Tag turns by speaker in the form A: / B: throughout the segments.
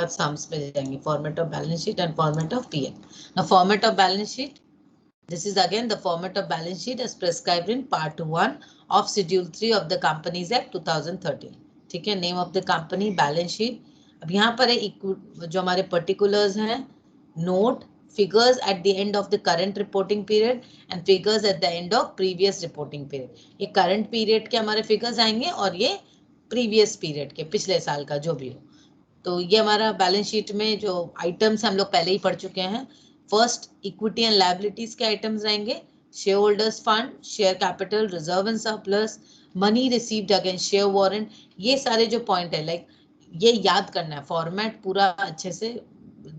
A: Sums मिल जाएंगे, format of balance sheet and format of PL. Now format of balance sheet, this is again the format of balance sheet as prescribed in part 1 of schedule 3 of the companies act 2013. ठीक है, name of the company, balance sheet. अब यहाँ पर है जो हमारे particulars हैं, note, figures at the end of the current reporting period and figures at the end of previous reporting period. ये करंट पीरियड के हमारे फिगर्स आएंगे और ये प्रीवियस पीरियड के, पिछले साल का जो भी हो. तो ये हमारा बैलेंस शीट में जो आइटम्स हम लोग पहले ही पढ़ चुके हैं. फर्स्ट, इक्विटी एंड लायबिलिटीज के आइटम्स रहेंगे. Share holders fund, share capital, reserve and surplus, money received against share warrant. ये सारे जो पॉइंट है, लाइक ये याद करना है, फॉर्मेट पूरा अच्छे से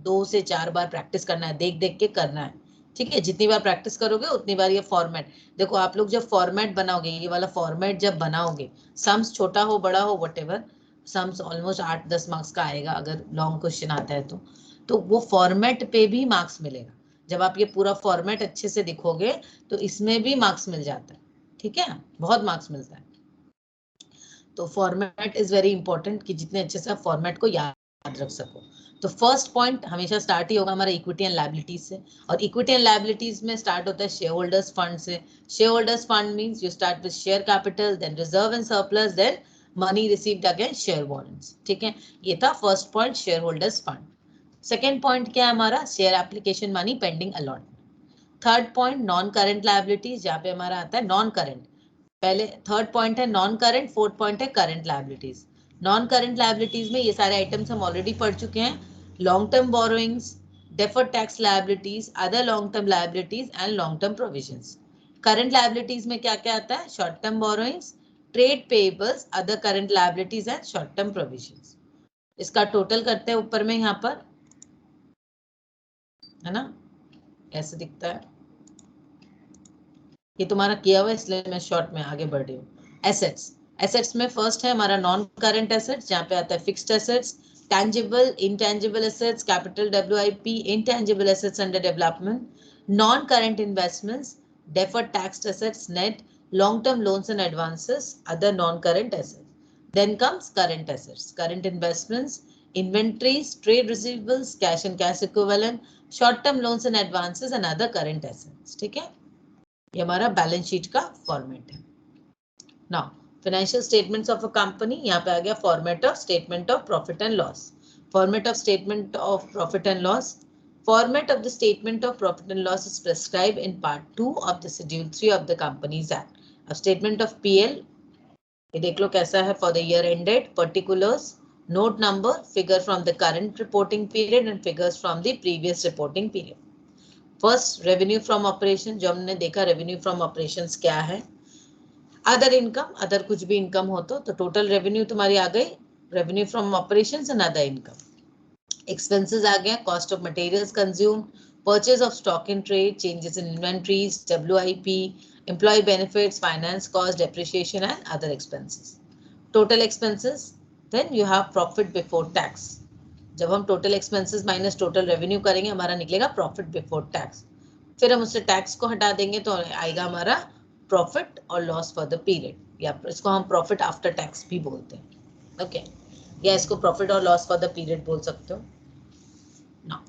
A: 2 से 4 बार प्रैक्टिस करना है, देख देख के करना है. ठीक है, जितनी बार प्रैक्टिस करोगे उतनी बार ये फॉर्मेट. देखो आप लोग जब फॉर्मेट बनाओगे, ये वाला फॉर्मेट जब बनाओगे, सम्स छोटा हो बड़ा हो व्हाटएवर, सम्स ऑलमोस्ट 8-10 मार्क्स का आएगा अगर लॉन्ग क्वेश्चन आता है तो वो फॉर्मेट पे भी मार्क्स मिलेगा. जब आप ये पूरा फॉर्मेट अच्छे से दिखोगे तो इसमें भी मार्क्स मिल जाता है. ठीक है, बहुत मार्क्स मिलता है. तो फॉर्मेट इज वेरी इंपॉर्टेंट कि जितने अच्छे से आप फॉर्मेट को याद रख सको. तो फर्स्ट पॉइंट हमेशा स्टार्ट ही होगा हमारा इक्विटी एंड लायबिलिटीज से, और इक्विटी एंड लायबिलिटीज में स्टार्ट होता है शेयर होल्डर्स फंड से. Shareholders fund means you start with share capital, then reserve and surplus, then money received against share warrants. ठीक है, ये था first point, shareholders fund. Second point क्या है हमारा, share application money pending allotment. Third point, non current liabilities, जहाँ पे हमारा आता है नॉन करंट. पहले थर्ड पॉइंट है नॉन करंट, फोर्थ पॉइंट है current liabilities. Non current liabilities में ये सारे आइटम्स हम ऑलरेडी पढ़ चुके हैं. Long term borrowings, deferred tax liabilities, other long term liabilities and long term provisions. Current liabilities में क्या क्या आता है, short term borrowings, trade payables, other current liabilities and short term provisions. इसका टोटल करते हैं ऊपर में, यहाँ पर है ना, ऐसे दिखता है. ये तुम्हारा किया हुआ इसलिए मैं शॉर्ट में आगे बढ़ रही हूँ. एसेट्स, एसेट्स में फर्स्ट है हमारा नॉन करंट एसेट्स, जहाँ पे आता है fixed assets, tangible intangible assets, capital WIP, intangible assets under development, non current investments, deferred tax assets net, long term loans and advances, other non current assets. Then comes current assets, current investments, inventories, trade receivables, cash and cash equivalent, short-term loans and advances and other current assets. ठीक है, ये हमारा balance sheet का format है. Now financial statements of a company, यहाँ पे आ गया format of statement of profit and loss. Format of statement of profit and loss, format of the statement of profit and loss is prescribe in part 2 of the schedule 3 of the companies act. अब statement of PL ये देख लो कैसा है. For the year ended, particulars, note number, figure from the current reporting period and figures from the previous reporting period. First, revenue from operation, जो हमने देखा revenue from operations क्या है. अदर इनकम, अदर कुछ भी इनकम हो तो total revenue तुम्हारी आ गई, revenue from operations and other income. Expenses आ गया, cost of materials consumed, purchase of stock in trade, changes in inventories, WIP, employee benefits, finance cost, depreciation and other expenses. Total expenses, then you have profit before tax. जब हम total expenses minus total revenue करेंगे हमारा निकलेगा profit before tax. फिर हम उससे tax को हटा देंगे तो आएगा हमारा profit और loss for the period, या इसको हम profit after tax भी बोलते हैं. ओके, या इसको profit और loss for the period बोल सकते हो. Now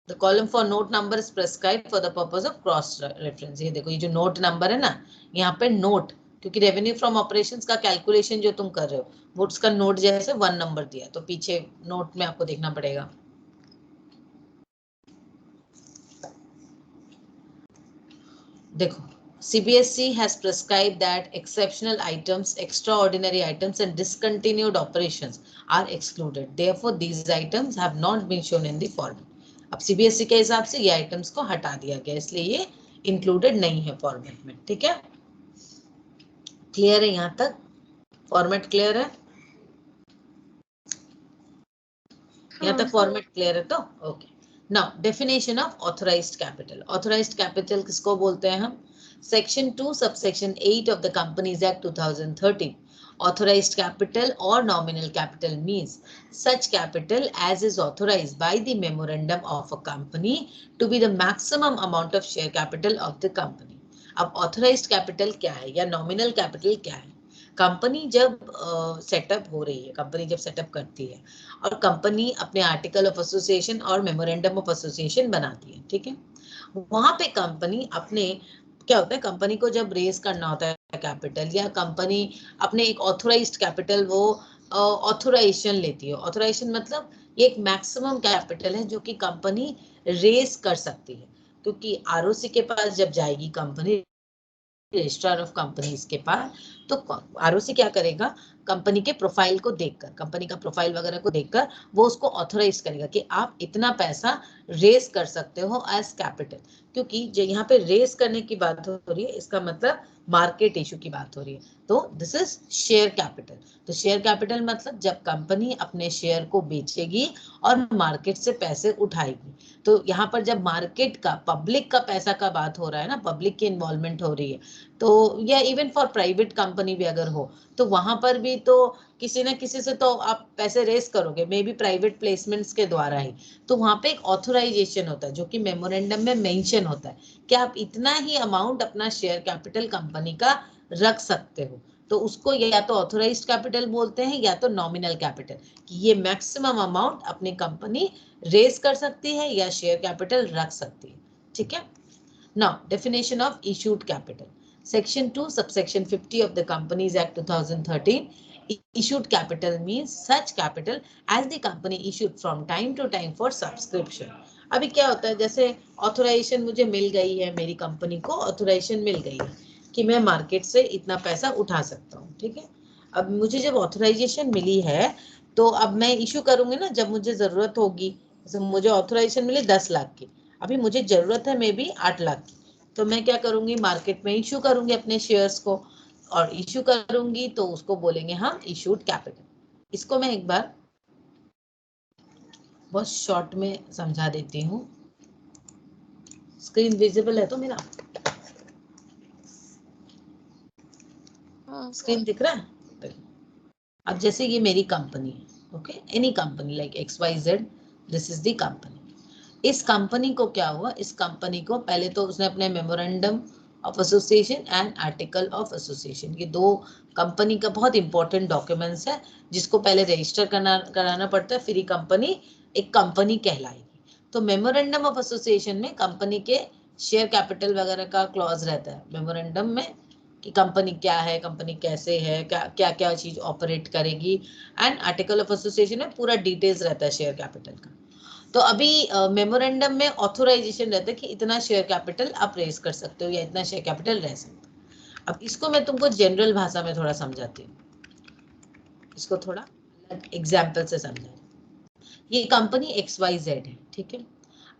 A: The column for note number is prescribed for the purpose of cross reference. ये देखो, ये जो नोट नंबर है ना, यहाँ पे नोट, क्योंकि रेवेन्यू फ्रॉम ऑपरेशंस का कैलकुलेशन जो तुम कर रहे हो वो उसका नोट जैसे 1 नंबर दिया, तो पीछे नोट में आपको देखना पड़ेगा. देखो, CBSE has prescribed that exceptional items, extraordinary items and discontinued operations are excluded. Therefore, these items have not been shown in the format. अब सीबीएसई के हिसाब से ये आइटम्स को हटा दिया गया, इसलिए ये इंक्लूडेड नहीं है फॉर्मेट में. ठीक है, क्लियर है यहाँ तक, फॉर्मेट क्लियर है, यहाँ तक फॉर्मेट क्लियर है. तो okay, now definition of authorised capital. Authorised capital किसको बोलते हैं हम, section 2 subsection 8 of the companies act 2013. Authorized capital or nominal capital means such capital as is authorized by the memorandum of a company to be the maximum amount of share capital of the company. अब authorized capital क्या है या nominal capital क्या है. Company जब setup हो रही है, कंपनी जब सेटअप करती है और कंपनी अपने आर्टिकल ऑफ एसोसिएशन और मेमोरेंडम ऑफ एसोसिएशन बनाती है, ठीक है, वहां पे कंपनी अपने क्या होता है, कंपनी को जब रेज करना होता है कैपिटल, या कंपनी अपने एक ऑथोराइज्ड कैपिटल वो ऑथोराइजेशन लेती है। ऑथोराइजेशन मतलब ये एक मैक्सिमम कैपिटल है जो कि कंपनी रेज कर सकती है, क्योंकि आरओसी के पास जब जाएगी कंपनी, रजिस्ट्रार ऑफ कंपनीज के पास, तो आरओसी क्या करेगा, कंपनी के प्रोफाइल को देखकर, कंपनी का प्रोफाइल वगैरह को देखकर वो उसको ऑथोराइज करेगा कि आप इतना पैसा रेज कर सकते हो एज कैपिटल। क्योंकि जो यहाँ पे रेज करने की बात हो रही है, इसका मतलब मार्केट इशू की बात हो रही है, तो दिस इज शेयर कैपिटल। तो शेयर कैपिटल मतलब जब कंपनी अपने शेयर को बेचेगी और मार्केट से पैसे उठाएगी, तो यहाँ पर जब मार्केट का, पब्लिक का पैसा का बात हो रहा है ना, पब्लिक की इन्वॉल्वमेंट हो रही है, तो या इवन फॉर प्राइवेट कंपनी भी अगर हो, तो वहां पर भी तो किसी ना किसी से तो आप पैसे रेस करोगे, मे बी प्राइवेट प्लेसमेंट्स के द्वारा ही। तो वहां पे एक ऑथोराइजेशन होता है जो कि मेमोरेंडम में मेंशन होता है कि आप इतना ही अमाउंट अपना शेयर कैपिटल कंपनी का रख सकते हो। तो उसको या तो ऑथोराइज्ड कैपिटल बोलते हैं या तो नॉमिनल कैपिटल, कि ये मैक्सिमम अमाउंट अपनी कंपनी रेज कर सकती है या शेयर कैपिटल रख सकती है, ठीक है। Now, definition of issued capital. Section 2, subsection 50 of the Companies Act 2013. Issued capital means such capital as the company issued from time to time for subscription. अभी क्या होता है, जैसे ऑथोराइजेशन मुझे मिल गई है, मेरी कंपनी को ऑथोराइजेशन मिल गई है कि मैं मार्केट से इतना पैसा उठा सकता हूँ, ठीक है। अब मुझे जब ऑथोराइजेशन मिली है, तो अब मैं इशू करूंगी ना जब मुझे जरूरत होगी। मुझे ऑथोराइजेशन मिली 10 लाख की, अभी मुझे जरूरत है मे बी 8 लाख की, तो मैं क्या करूंगी, मार्केट में इशू करूंगी अपने शेयर्स को, और इशू करूंगी तो उसको बोलेंगे हम इशूड कैपिटल। इसको मैं एक बार बहुत शॉर्ट में समझा देती हूँ। स्क्रीन विजिबल है तो मेरा, स्क्रीन दिख रहा है। अब जैसे ये मेरी कंपनी है, okay, any company like XYZ, this is the company. इस कंपनी को क्या हुआ, इस कंपनी को पहले तो उसने अपने memorandum of association and article of association, ये दो कंपनी का बहुत इंपॉर्टेंट डॉक्यूमेंट्स है जिसको पहले रजिस्टर कराना पड़ता है, फिर ही कंपनी एक कंपनी कहलाएगी। तो मेमोरेंडम ऑफ एसोसिएशन में कंपनी के शेयर कैपिटल वगैरह का क्लॉज रहता है मेमोरेंडम में, कि कंपनी क्या है, कंपनी कैसे है, क्या क्या क्या चीज ऑपरेट करेगी, एंड आर्टिकल ऑफ एसोसिएशन में पूरा डिटेल्स रहता है शेयर कैपिटल का। तो अभी मेमोरेंडम में ऑथोराइजेशन रहता है कि इतना शेयर कैपिटल आप रेज कर सकते हो या इतना शेयर कैपिटल रह सकता है। अब इसको मैं तुमको जनरल भाषा में थोड़ा समझाती हूँ, इसको थोड़ा अलग एग्जाम्पल से समझा। ये कंपनी XYZ है, ठीक है।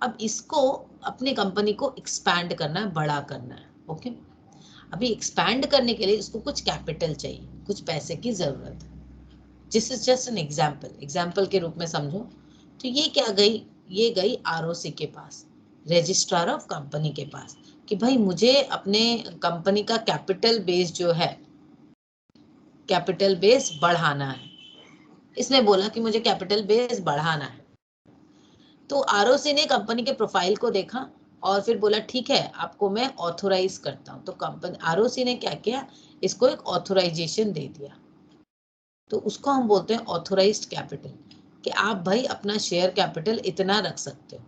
A: अब इसको अपनी कंपनी को एक्सपैंड करना है, बड़ा करना है, ओके। अभी एक्सपैंड करने के लिए इसको कुछ कैपिटल चाहिए, कुछ पैसे की जरूरत है। This is just an example, example के रूप में समझो। तो ये क्या गई, ये गई आरओसी के पास, रजिस्ट्रार ऑफ कंपनी के पास, कि भाई मुझे अपने कंपनी का कैपिटल बेस जो है, कैपिटल बेस बढ़ाना है। इसने बोला कि मुझे कैपिटल बेस बढ़ाना है, तो आरओसी ने कंपनी के प्रोफाइल को देखा और फिर बोला ठीक है आपको मैं ऑथोराइज करता हूँ। तो कंपनी आरओसी ने क्या किया, इसको एक ऑथोराइजेशन दे दिया। तो उसको हम बोलते हैं ऑथोराइज्ड कैपिटल, कि आप भाई अपना शेयर कैपिटल इतना रख सकते हो।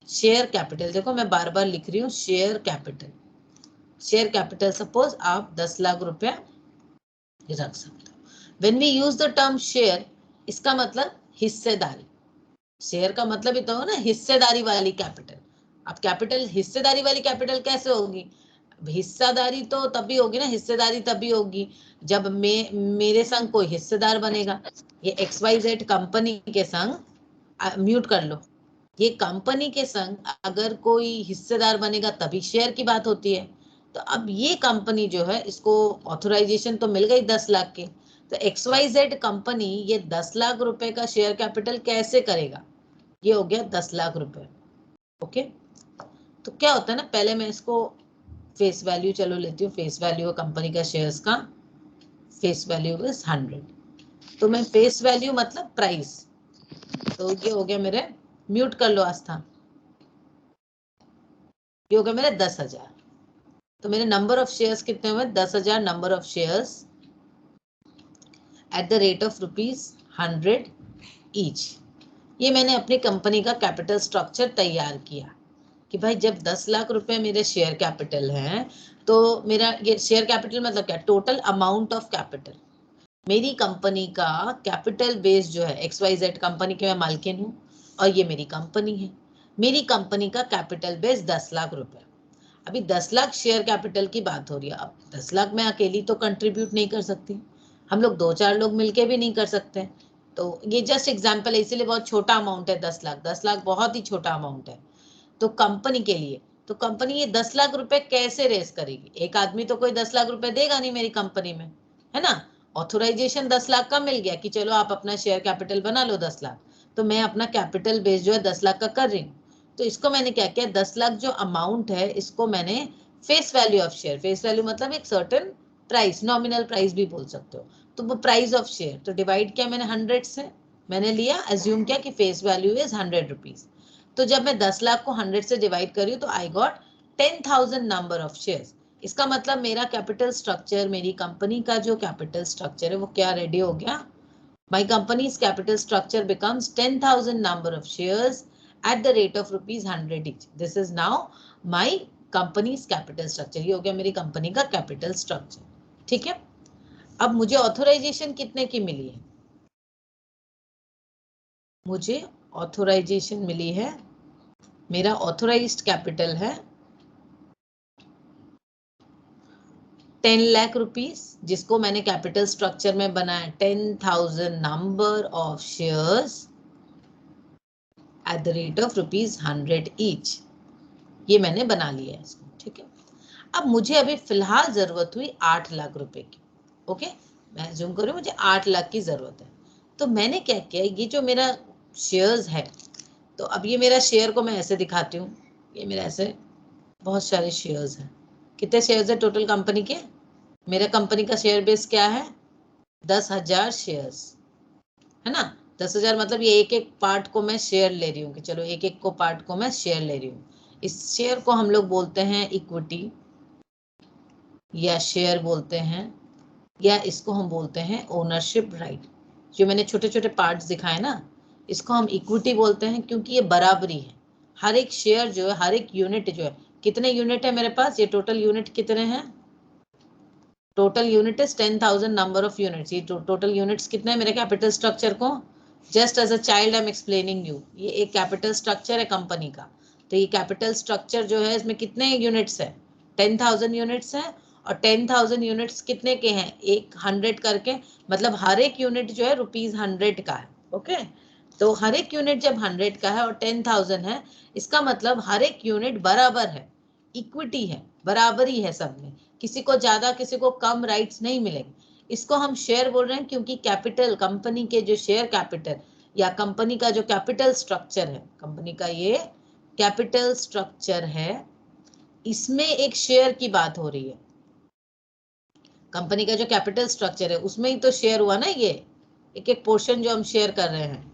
A: शेयर कैपिटल देखो मैं बार बार लिख रही हूँ, share capital, share capital suppose आप 10 लाख रुपया रख सकते हो। When we use the term share, इसका मतलब हिस्सेदारी। शेयर का मतलब ही तो हो ना, हिस्सेदारी वाली कैपिटल। अब कैपिटल, हिस्सेदारी वाली कैपिटल कैसे होगी, हिस्सेदारी तो तभी होगी ना, हिस्सेदारी तभी होगी जब मेरे संग कोई हिस्सेदार बनेगा। ये XYZ कंपनी के संग, म्यूट कर लो, ये कंपनी के संग अगर कोई हिस्सेदार बनेगा तभी शेयर की बात होती है। तो अब ये कंपनी जो है, इसको ऑथोराइजेशन तो मिल गई 10 लाख की, तो XYZ कंपनी ये 10 लाख रुपए का शेयर कैपिटल कैसे करेगा, ये हो गया 10 लाख रुपए, ओके। तो क्या होता है ना, पहले मैं इसको फेस वैल्यू चलो लेती हूँ, फेस वैल्यू कंपनी का शेयर्स का फेस वैल्यू इज 100, तो मैं फेस वैल्यू मतलब प्राइस, तो ये हो गया मेरे, म्यूट कर लो आस्था, ये हो गया मेरे 10,000। तो मेरे नंबर ऑफ शेयर्स कितने हुए, 10,000 number of shares at the rate of ₹100 each. ये मैंने अपनी कंपनी का कैपिटल स्ट्रक्चर तैयार किया कि भाई जब 10 लाख रुपए मेरे शेयर कैपिटल हैं तो मेरा ये शेयर कैपिटल मतलब क्या, टोटल अमाउंट ऑफ कैपिटल। मेरी कंपनी का कैपिटल बेस जो है XYZ कंपनी के मैं मालकिन हूँ और ये मेरी कंपनी है। मेरी कंपनी का कैपिटल बेस 10 लाख रुपए। अभी 10 लाख शेयर कैपिटल की बात हो रही है। अब 10 लाख मैं अकेली तो कंट्रीब्यूट नहीं कर सकती, हम लोग 2-4 लोग मिलके भी नहीं कर सकते। तो ये जस्ट एग्जांपल है, इसीलिए बहुत छोटा अमाउंट है 10 लाख। 10 लाख बहुत ही छोटा अमाउंट है तो कंपनी के लिए। तो कंपनी ये 10 लाख रुपए कैसे रेस करेगी? एक आदमी तो कोई 10 लाख रुपए देगा नहीं मेरी कंपनी में, है ना। ऑथोराइजेशन 10 लाख का मिल गया कि चलो आप अपना शेयर कैपिटल बना लो 10 लाख, तो मैं अपना कैपिटल बेस जो है 10 लाख का कर रही हूँ। तो इसको मैंने क्या किया, 10 लाख जो अमाउंट है इसको मैंने face value of share, face value मतलब एक सर्टेन प्राइस, नॉमिनल प्राइस भी बोल सकते हो, तो वो प्राइस ऑफ शेयर, तो डिवाइड किया मैंने 100 से। मैंने लिया, एज्यूम किया कि फेस वैल्यू इज 100 रुपीज। तो जब मैं 10 लाख को 100 से डिवाइड करी तो I got 10,000 number of shares. इसका मतलब मेरा कैपिटल स्ट्रक्चर, मेरी कंपनी का जो कैपिटल स्ट्रक्चर है वो क्या रेडी हो गया। My company's capital structure becomes 10,000 number of shares at the rate of ₹100 each. This is now my company's capital structure. ये हो गया मेरी कंपनी का कैपिटल स्ट्रक्चर। ठीक है, अब मुझे ऑथोराइजेशन कितने की मिली है? मुझे ऑथोराइजेशन मिली है, मेरा ऑथोराइज्ड कैपिटल है 10 लाख रुपीस, जिसको मैंने कैपिटल स्ट्रक्चर में बनाया 10,000 number of shares at the rate of ₹100 each. ये मैंने बना लिया है इसको। ठीक है, अब मुझे अभी फिलहाल जरूरत हुई 8 लाख रुपए की। ओके, मैं जूम करूँ, मुझे 8 लाख की जरूरत है। तो मैंने क्या किया, ये जो मेरा शेयर्स है, तो अब ये मेरा शेयर को मैं ऐसे दिखाती हूँ, ये मेरा ऐसे बहुत सारे शेयर्स हैं। कितने शेयर्स है टोटल कंपनी के? मेरा कंपनी का शेयर बेस क्या है? 10,000 शेयर्स, है ना। 10,000 मतलब ये एक एक पार्ट को मैं शेयर ले रही हूँ कि चलो एक एक को पार्ट को मैं शेयर ले रही हूँ। इस शेयर को हम लोग बोलते हैं इक्विटी, या शेयर बोलते हैं, या इसको हम बोलते हैं ओनरशिप राइट। जो मैंने छोटे छोटे पार्ट्स दिखाए ना, इसको हम इक्विटी बोलते हैं क्योंकि ये बराबरी है। हर एक शेयर जो है, हर एक यूनिट जो है, कितने यूनिट है मेरे पास, ये टोटल यूनिट कितने हैं? Total unit is 10,000 number of units. ये टोटल यूनिट्स कितने हैं मेरे कैपिटल स्ट्रक्चर को? Just as a child I am explaining you, ये एक कैपिटल स्ट्रक्चर है कंपनी का। तो ये कैपिटल स्ट्रक्चर जो है इसमें कितने यूनिट्स है? 10,000 यूनिट्स है। और 10,000 यूनिट्स कितने के हैं? एक 100 करके, मतलब हर एक यूनिट जो है ₹100 का है। ओके, तो हर एक यूनिट जब 100 का है और 10,000 है, इसका मतलब हर एक यूनिट बराबर है, इक्विटी है, बराबरी है सब में, किसी को ज्यादा किसी को कम राइट्स नहीं मिलेंगे। इसको हम शेयर बोल रहे हैं क्योंकि कैपिटल, कंपनी के जो शेयर कैपिटल या कंपनी का जो कैपिटल स्ट्रक्चर है, कंपनी का ये कैपिटल स्ट्रक्चर है, इसमें एक शेयर की बात हो रही है। कंपनी का जो कैपिटल स्ट्रक्चर है उसमें ही तो शेयर हुआ ना, ये एक एक पोर्शन जो हम शेयर कर रहे हैं।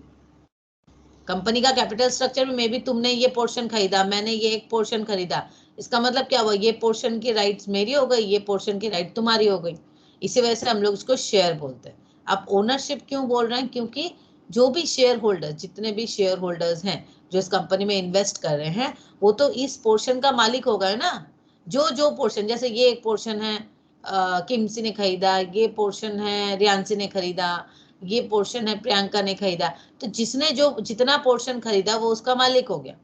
A: कंपनी का कैपिटल स्ट्रक्चर में भी तुमने ये पोर्शन खरीदा, मैंने ये एक पोर्शन खरीदा, इसका मतलब क्या हुआ, ये पोर्शन की राइट्स मेरी हो गई, ये पोर्शन की राइट तुम्हारी हो गई। इसी वजह से हम लोग इसको शेयर बोलते हैं। अब ओनरशिप क्यों बोल रहे हैं? क्योंकि जो भी शेयर होल्डर, जितने भी शेयर होल्डर्स हैं जो इस कंपनी में इन्वेस्ट कर रहे हैं, वो तो इस पोर्शन का मालिक हो गए ना। जो जो पोर्शन, जैसे ये एक पोर्शन है किमसी ने खरीदा, ये पोर्शन है रियांसी ने खरीदा, ये पोर्शन है प्रियंका ने खरीदा, तो जिसने जो जितना पोर्शन खरीदा वो उसका मालिक हो गया।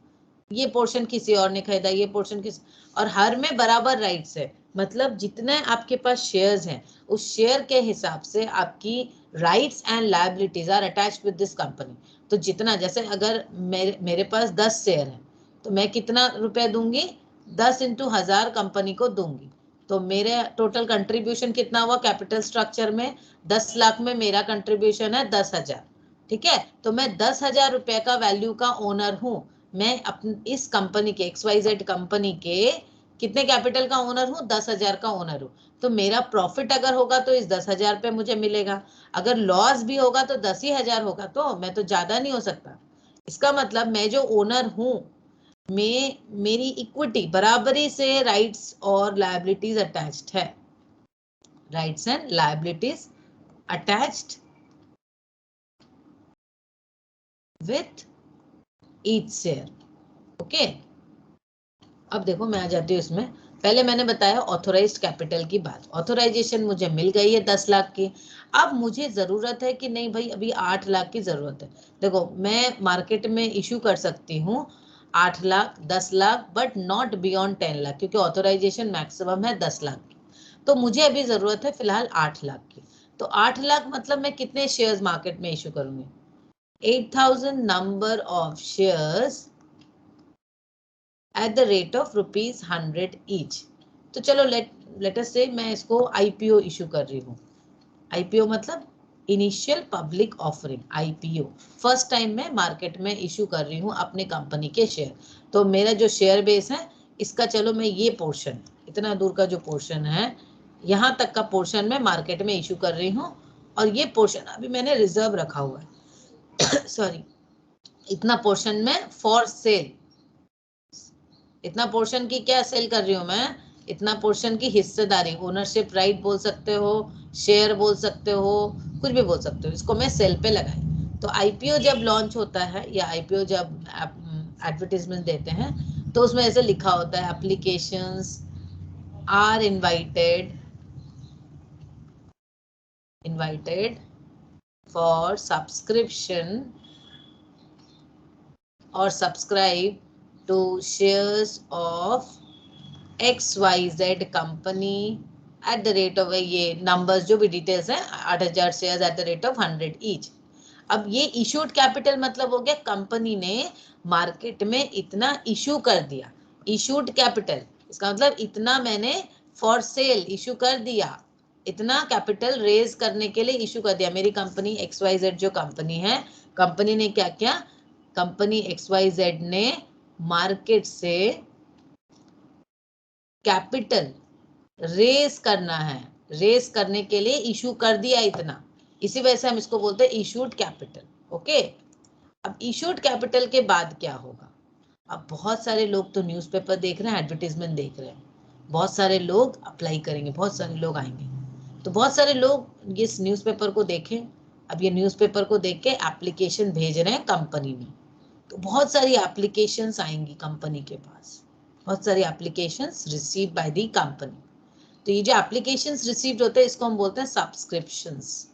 A: ये पोर्शन किसी और ने खरीदा, ये पोर्शन किसी, और हर में बराबर राइट्स है। मतलब जितने आपके पास शेयर्स हैं उस शेयर के हिसाब से आपकी rights and liabilities are attached with this company. तो जितना, जैसे अगर मेरे पास 10 शेयर है तो मैं कितना रुपए दूंगी? 10 × 1000 कंपनी को दूंगी। तो मेरे टोटल कंट्रीब्यूशन कितना हुआ कैपिटल स्ट्रक्चर में? 10 लाख में मेरा कंट्रीब्यूशन है 10,000। ठीक है, तो मैं 10,000 रुपए का वैल्यू का ओनर हूं। मैं अपनी इस कंपनी के XYZ कंपनी के कितने कैपिटल का ओनर हूँ? 10,000 का ओनर हूँ। तो मेरा प्रॉफिट अगर होगा तो इस 10,000 पे मुझे मिलेगा, अगर लॉस भी होगा तो 10,000 होगा, तो मैं तो ज्यादा नहीं हो सकता। इसका मतलब मैं जो ओनर हूँ, में मेरी इक्विटी बराबरी से राइट्स और लायबिलिटीज अटैच्ड है, rights and liabilities attached with each share. Okay, अब देखो मैं आ जाती हूँ इसमें। पहले मैंने बताया ऑथोराइज्ड कैपिटल की बात, ऑथोराइजेशन मुझे मिल गई है 10 लाख की। अब मुझे जरूरत है कि नहीं भाई अभी 8 लाख की जरूरत है। देखो मैं मार्केट में इशू कर सकती हूँ 8 lakh 10 lakh, but not beyond 10 lakh, क्योंकि ऑथोराइजेशन मैक्सिमम है 10 लाख की। तो मुझे अभी जरूरत है फिलहाल 8 लाख की। तो 8 लाख मतलब मैं कितने शेयर्स मार्केट में इशू करूंगी? 8,000 number of shares at the rate of ₹100 each। तो चलो लेट अस से मैं इसको आईपीओ इशू कर रही हूँ। आईपीओ मतलब initial public offering, IPO first time मैं मार्केट में इशू कर रही हूँ अपने कंपनी के शेयर। तो मेरा जो शेयर बेस है इसका, चलो मैं ये पोर्शन, इतना दूर का जो पोर्शन है यहाँ तक का पोर्शन मैं मार्केट में इशू कर रही हूँ, और ये पोर्शन अभी मैंने रिजर्व रखा हुआ है सॉरी, इतना पोर्शन में फॉर सेल, इतना पोर्शन की क्या सेल कर रही हूँ मैं? इतना पोर्शन की हिस्सेदारी, ओनरशिप राइट बोल सकते हो, शेयर बोल सकते हो, कुछ भी बोल सकते हो, इसको मैं सेल पे लगाई। तो आईपीओ जब लॉन्च होता है या आईपीओ जब एडवर्टीजमेंट देते हैं तो उसमें ऐसे लिखा होता है applications are invited for subscription और subscribe to shares of XYZ company at the rate of, ये नंबर्स जो भी डिटेल्स हैं, 8,000 shares at the rate of 100 each. अब ये इशूड कैपिटल मतलब हो गया कंपनी ने मार्केट में इतना इशू कर दिया। इशूड कैपिटल इसका मतलब इतना मैंने फॉर सेल इशू कर दिया, इतना कैपिटल रेज करने के लिए इशू कर दिया। मेरी कंपनी XYZ जो कंपनी है, कंपनी ने क्या किया? कंपनी XYZ ने मार्केट से कैपिटल रेस करना है, रेस करने के लिए इशू कर दिया इतना, इसी वजह से हम इसको बोलते हैं इशूड कैपिटल। ओके, अब इशूड कैपिटल के बाद क्या होगा? अब बहुत सारे लोग तो न्यूज़पेपर देख रहे हैं, एडवर्टीजमेंट देख रहे हैं, बहुत सारे लोग अप्लाई करेंगे, बहुत सारे लोग आएंगे। तो बहुत सारे लोग इस न्यूज़पेपर को देखें, अब ये न्यूज़पेपर को देख के एप्लीकेशन भेज रहे हैं कंपनी में, तो बहुत सारी एप्लीकेशंस आएंगी कंपनी के पास, बहुत सारी applications receive by the company. तो ये जो एप्लीकेशंस रिसीव्ड होते हैं इसको हम बोलते हैं सब्सक्रिप्शंस,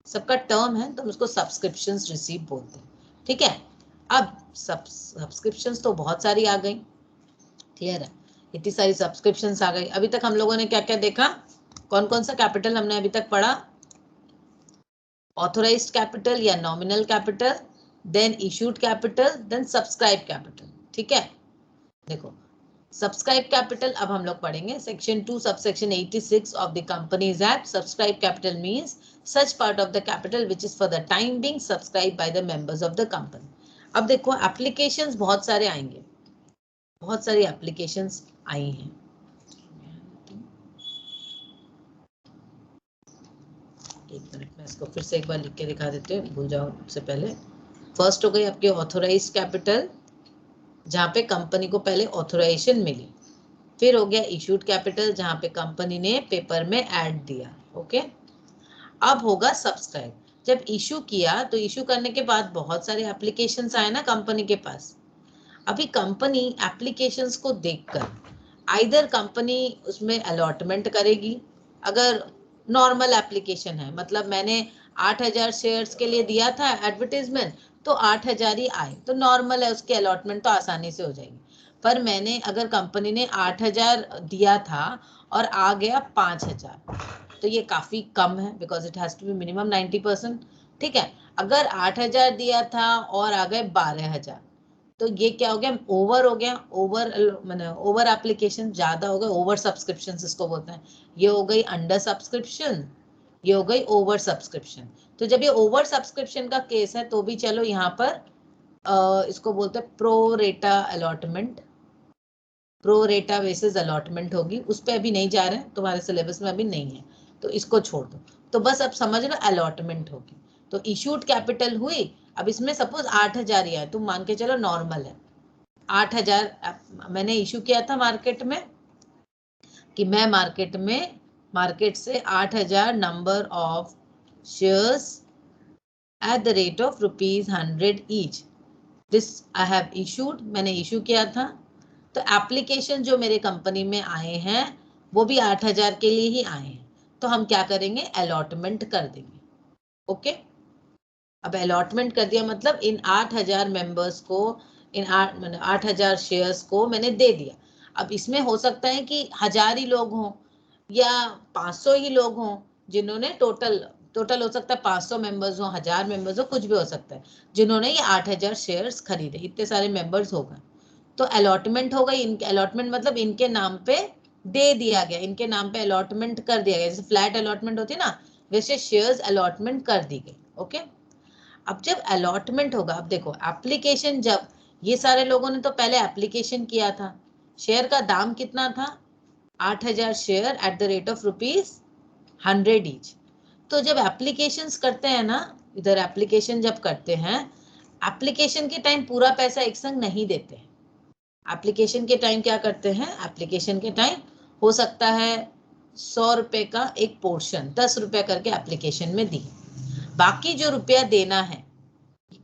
A: सबका टर्म है तो हम इसको सब्सक्रिप्शंस रिसीव बोलते हैं। ठीक है, अब सब्सक्रिप्शंस तो बहुत सारी आ गई, क्लियर है, इतनी सारी सब्सक्रिप्शंस आ गई। अभी तक हम लोगों ने क्या क्या देखा? कौन कौन सा कैपिटल हमने अभी तक पढ़ा? ऑथोराइज्ड कैपिटल या nominal capital, then issued capital, then subscribe capital. ठीक है, देखो सब्सक्राइब कैपिटल अब हम लोग पढ़ेंगे section 2 subsection 86 of the companies act. Subscribe capital means such part of the capital which is for the time being subscribe by the members of the company. अब देखो applications बहुत सारे आएंगे, बहुत सारी एप्लीकेशंस आई हैं। एक मिनट में इसको फिर से एक बार लिख के दिखा देते हैं, भूल जाओ उससे पहले। फर्स्ट हो गई आपके ऑथोराइज्ड कैपिटल, जहाँ पे कंपनी को पहले ऑथोराइजेशन मिली। फिर हो गया इशूड कैपिटल, जहां पे कंपनी ने पेपर में ऐड दिया। ओके, अब होगा सब्सक्राइब। जब इशू किया तो इशू करने के बाद बहुत सारे एप्लीकेशंस आए ना कंपनी के पास। अभी कंपनी एप्लीकेशंस को देखकर आइदर कंपनी उसमें अलॉटमेंट करेगी, अगर नॉर्मल एप्लीकेशन है, मतलब मैंने 8,000 शेयर्स के लिए दिया था एडवर्टीजमेंट, तो 8,000 ही आए, तो नॉर्मल है, उसकी अलॉटमेंट तो आसानी से हो जाएगी। पर मैंने अगर कंपनी ने 8,000 दिया था और आ गया 5,000, तो ये काफी कम है, because it has to be minimum 90%। ठीक है, अगर 8,000 दिया था और आ गए 12,000, तो ये क्या हो गया? ओवर हो गया, ओवर मैंने ओवर एप्लीकेशन ज्यादा हो गए, ओवर सब्सक्रिप्शन इसको बोलते हैं। ये हो गई अंडर सब्सक्रिप्शन, ये हो गई ओवर सब्सक्रिप्शन। तो जब ये ओवर सब्सक्रिप्शन का केस है तो भी चलो यहाँ पर इसको बोलते हैं प्रो रेटा अलॉटमेंट, प्रो रेटा बेसिस अलॉटमेंट होगी, उस पर अभी नहीं जा रहे हैं, तुम्हारे सिलेबस में अभी नहीं है, तो इसको छोड़ दो। तो बस अब समझ लो अलॉटमेंट होगी। तो इशूड कैपिटल हुई, अब इसमें सपोज 8,000 ही है, तुम मान के चलो नॉर्मल है 8,000 मैंने इशू किया था मार्केट में, कि मैं मार्केट से 8,000 number of shares at the rate of ₹100 each. This I have issued, मैंने इशू किया था। तो एप्लीकेशन जो मेरे कंपनी में आए हैं वो भी 8,000 के लिए ही आए हैं, तो हम क्या करेंगे, अलॉटमेंट कर देंगे। ओके, अब अलॉटमेंट कर दिया मतलब इन 8,000 मेंबर्स को, इन 8,000 शेयर्स को मैंने दे दिया। अब इसमें हो सकता है कि 1,000 ही लोग हों या 500 ही लोग हों जिन्होंने टोटल हो सकता है 500 मेंबर्स हो, 1,000 मेंबर्स हो, कुछ भी हो सकता है जिन्होंने ये 8,000 शेयर्स खरीदे, इतने सारे मेंबर्स हो गए। तो अलॉटमेंट हो गई, इनके अलॉटमेंट मतलब इनके नाम पे दे दिया गया, इनके नाम पे अलॉटमेंट कर दिया गया। जैसे फ्लैट अलॉटमेंट होती है ना, वैसे शेयर्स अलॉटमेंट कर दी गई। ओके, अब जब अलॉटमेंट होगा, अब देखो एप्लीकेशन, जब ये सारे लोगों ने तो पहले एप्लीकेशन किया था, शेयर का दाम कितना था, 8,000 share eight the rate of ₹100 each. तो जब एप्लीकेशंस करते हैं ना, इधर एप्लीकेशन जब करते हैं, एप्लीकेशन के टाइम पूरा पैसा एक संग नहीं देते हैं। एप्लीकेशन के टाइम क्या करते हैं, एप्लीकेशन के टाइम हो सकता है 100 रुपए का एक पोर्शन 10 रुपए करके एप्लीकेशन में दी, बाकी जो रुपया देना है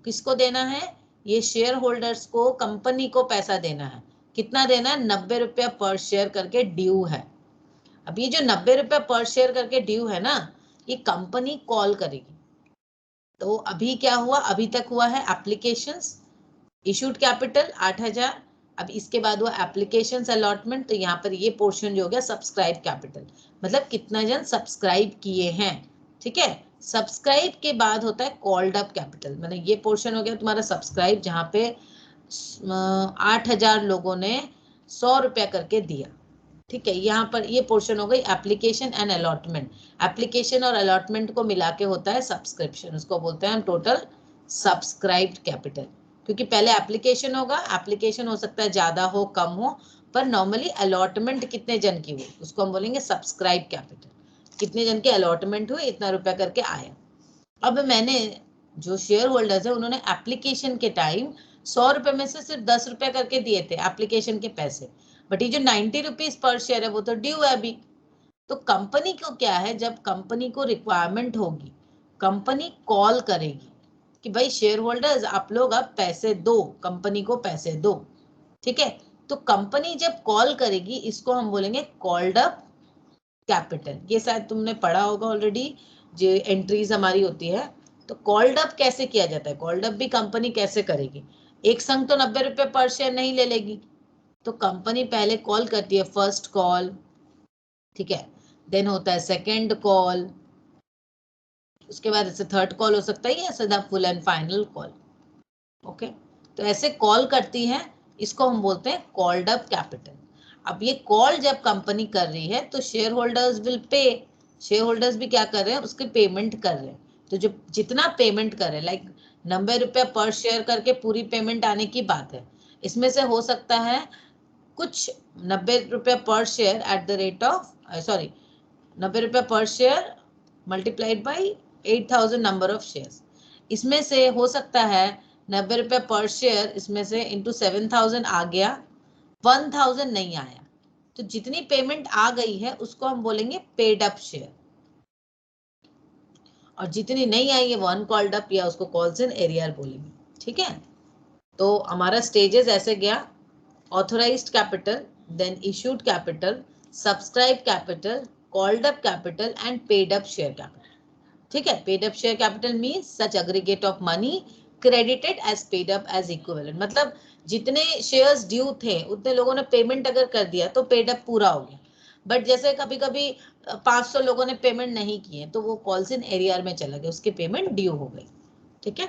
A: किसको देना है, ये शेयर होल्डर्स को, कंपनी को पैसा देना है। कितना देना है, 90 रुपया पर शेयर करके ड्यू है। अब ये जो 90 रुपया पर शेयर करके ड्यू है ना, ये कंपनी कॉल करेगी। तो अभी क्या हुआ, अभी तक हुआ है एप्लीकेशंस, इशूड कैपिटल 8,000, अब इसके बाद हुआ एप्लीकेशंस अलॉटमेंट, तो यहाँ पर ये पोर्शन जो हो गया सब्सक्राइब कैपिटल, मतलब कितना जन सब्सक्राइब किए हैं। ठीक है, सब्सक्राइब के बाद होता है कॉल्ड अप कैपिटल, मतलब ये पोर्शन हो गया तुम्हारा सब्सक्राइब, जहाँ पे 8,000 लोगों ने 100 रुपया करके दिया। ठीक है, यहाँ पर ये पोर्शन हो गई एप्लीकेशन एंड अलॉटमेंट। एप्लीकेशन और अलॉटमेंट को मिला के होता है सब्सक्रिप्शन, उसको बोलते हैं हम टोटल सब्सक्राइब्ड कैपिटल। क्योंकि पहले एप्लीकेशन होगा, एप्लीकेशन हो सकता है ज्यादा हो कम हो, पर नॉर्मली अलॉटमेंट कितने जन की हुई उसको हम बोलेंगे सब्सक्राइब कैपिटल। कितने जन की अलॉटमेंट हुई, इतना रुपया करके आया। अब मैंने जो शेयर होल्डर्स है उन्होंने एप्लीकेशन के टाइम 100 रुपए में से सिर्फ 10 रुपए करके दिए थे एप्लीकेशन के पैसे, बट ये जो 90 रुपीज पर शेयर है वो तो ड्यू है अभी। तो कंपनी को क्या है, जब कंपनी को रिक्वायरमेंट होगी, कंपनी कॉल करेगी कि भाई शेयर होल्डर्स आप लोग अब पैसे दो, कंपनी को पैसे दो। ठीक है, तो कंपनी जब कॉल करेगी इसको हम बोलेंगे कॉल्ड अप कैपिटल। ये शायद तुमने पढ़ा होगा ऑलरेडी, जो एंट्रीज हमारी होती है। तो कॉल्ड अप कैसे किया जाता है, कॉल्ड अप भी कंपनी कैसे करेगी, एक संग तो 90 रुपए पर शेयर नहीं ले लेगी, तो कंपनी पहले कॉल करती है, फर्स्ट कॉल, ठीक है, देन होता है सेकंड कॉल, उसके बाद ऐसे थर्ड कॉल हो सकता है, या सीधा full and final call. Okay, तो ऐसे कॉल करती है, इसको हम बोलते हैं कॉल्ड अप कैपिटल। अब ये कॉल जब कंपनी कर रही है तो share holders will pay, share holders भी क्या कर रहे हैं, उसके पेमेंट कर रहे हैं। तो जो जितना पेमेंट कर रहे हैं, लाइक 90 रुपया पर शेयर करके पूरी पेमेंट आने की बात है, इसमें से हो सकता है कुछ 90 रुपया पर share eight the rate of, sorry 90 रुपया पर share multiplied by 8,000 number of shares, इसमें से हो सकता है 90 रुपया पर शेयर, इसमें से इंटू 7,000 आ गया, 1,000 नहीं आया, तो जितनी पेमेंट आ गई है उसको हम बोलेंगे पेड अप शेयर, और जितनी नहीं आई है वो अनकॉल्ड अप या उसको कॉल्स इन एरियर बोलेंगे। ठीक है, तो हमारा स्टेजेस ऐसे गया, authorised capital, then issued capital, subscribe capital, called up capital and paid up share capital. ठीक है, paid up share capital means such aggregate of money credited as paid up as equivalent, मतलब जितने shares due थे उतने लोगों ने payment अगर कर दिया तो पेड अप पूरा हो गया। बट जैसे कभी कभी 500 लोगों ने पेमेंट नहीं किए तो वो कॉल्स इन एरियर में चला गया, उसकी पेमेंट ड्यू हो गई। ठीक है,